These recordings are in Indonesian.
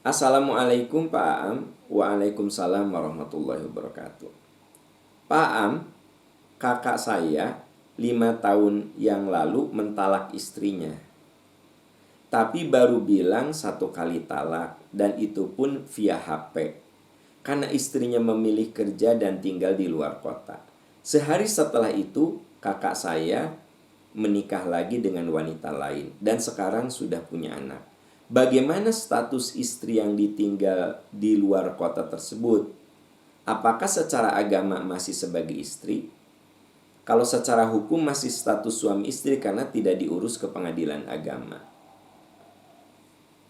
Assalamualaikum Pak Am. Waalaikumsalam warahmatullahi wabarakatuh. Pak Am, kakak saya 5 tahun yang lalu mentalak istrinya. Tapi baru bilang 1 kali talak dan itu pun via HP. Karena istrinya memilih kerja dan tinggal di luar kota. Sehari setelah itu kakak saya menikah lagi dengan wanita lain dan sekarang sudah punya anak. Bagaimana status istri yang ditinggal di luar kota tersebut? Apakah secara agama masih sebagai istri? Kalau secara hukum masih status suami istri karena tidak diurus ke pengadilan agama.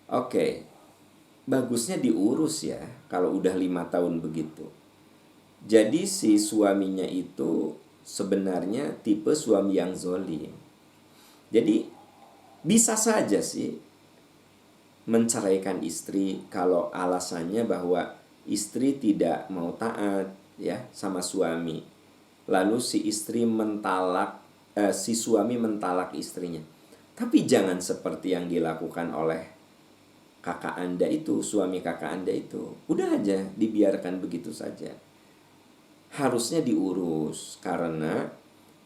Oke, bagusnya diurus ya kalau udah 5 tahun begitu. Jadi si suaminya itu sebenarnya tipe suami yang zolim. Jadi bisa saja sih menceraikan istri kalau alasannya bahwa istri tidak mau taat ya sama suami. Lalu si suami mentalak istrinya. Tapi jangan seperti yang dilakukan oleh kakak Anda itu, suami kakak Anda itu. Udah aja dibiarkan begitu saja. Harusnya diurus karena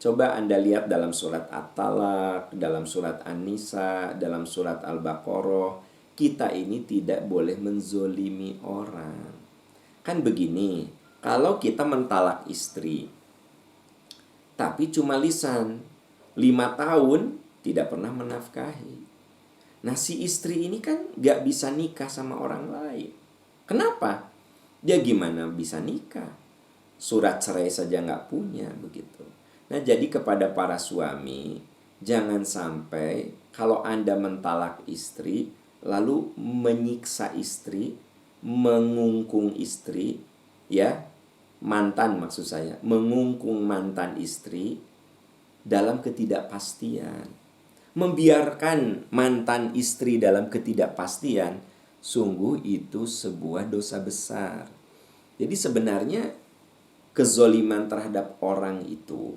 coba Anda lihat dalam surat At-Talaq, dalam surat An-Nisa, dalam surat Al-Baqarah, kita ini tidak boleh menzolimi orang. Kan begini, kalau kita mentalak istri, tapi cuma lisan, 5 tahun tidak pernah menafkahi. Nah si istri ini kan gak bisa nikah sama orang lain. Kenapa? Dia gimana bisa nikah? Surat cerai saja gak punya begitu. Nah jadi kepada para suami, jangan sampai kalau Anda mentalak istri, lalu menyiksa istri, mengungkung istri, ya, mantan maksud saya, mengungkung mantan istri dalam ketidakpastian. Membiarkan mantan istri dalam ketidakpastian, sungguh itu sebuah dosa besar. Jadi sebenarnya kezoliman terhadap orang itu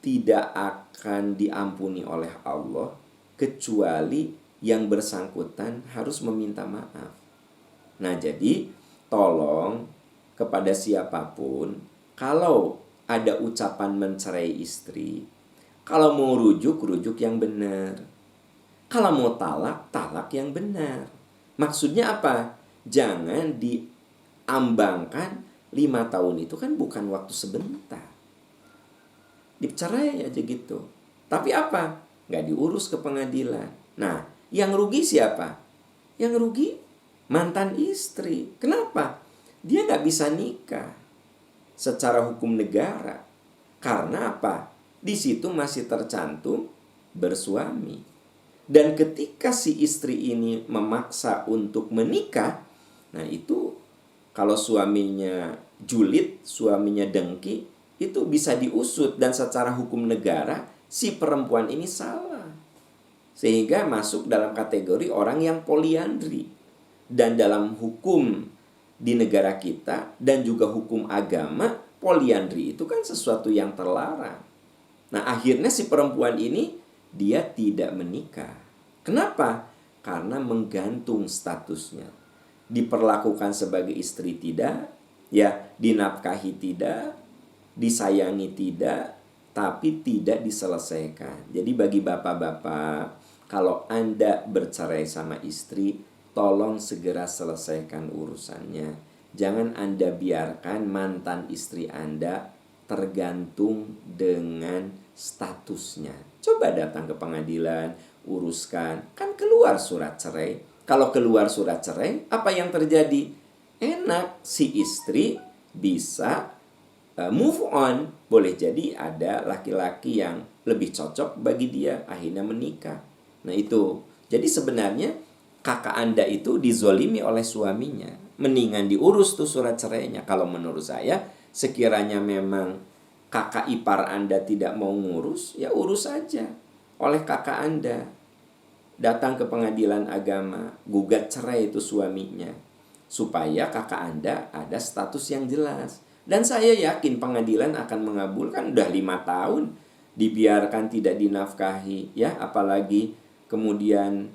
tidak akan diampuni oleh Allah kecuali yang bersangkutan harus meminta maaf. Nah jadi tolong kepada siapapun, kalau ada ucapan mencerai istri, kalau mau rujuk yang benar. Kalau mau talak yang benar. Maksudnya apa? Jangan diambangkan 5 tahun itu kan bukan waktu sebentar. Dicerai aja gitu. Tapi apa? Nggak diurus ke pengadilan. Nah, yang rugi siapa? Yang rugi mantan istri. Kenapa? Dia nggak bisa nikah secara hukum negara. Karena apa? Di situ masih tercantum bersuami. Dan ketika si istri ini memaksa untuk menikah, nah itu kalau suaminya julid, suaminya dengki, itu bisa diusut dan secara hukum negara si perempuan ini salah. Sehingga masuk dalam kategori orang yang poliandri. Dan dalam hukum di negara kita dan juga hukum agama, poliandri itu kan sesuatu yang terlarang. Nah akhirnya si perempuan ini dia tidak menikah. Kenapa? Karena menggantung statusnya. Diperlakukan sebagai istri tidak, ya dinafkahi tidak, disayangi tidak, tapi tidak diselesaikan. Jadi bagi bapak-bapak, kalau Anda bercerai sama istri, tolong segera selesaikan urusannya. Jangan Anda biarkan mantan istri Anda tergantung dengan statusnya. Coba datang ke pengadilan, uruskan. Kan keluar surat cerai. Kalau keluar surat cerai, apa yang terjadi? Enak, si istri bisa move on. Boleh jadi ada laki-laki yang lebih cocok bagi dia, akhirnya menikah. Nah itu, jadi sebenarnya kakak Anda itu dizolimi oleh suaminya. Mendingan diurus tuh surat cerainya. Kalau menurut saya, sekiranya memang kakak ipar Anda tidak mau ngurus, ya urus saja oleh kakak Anda. Datang ke pengadilan agama, gugat cerai itu suaminya, supaya kakak Anda ada status yang jelas. Dan saya yakin pengadilan akan mengabulkan. Udah 5 tahun dibiarkan tidak dinafkahi, ya, apalagi kemudian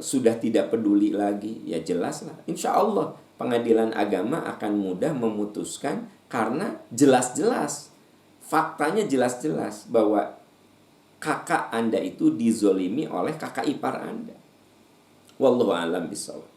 sudah tidak peduli lagi, ya jelas lah. Insya Allah pengadilan agama akan mudah memutuskan karena jelas-jelas, faktanya jelas-jelas bahwa kakak Anda itu dizolimi oleh kakak ipar Anda. Wallahu a'lam bishawab.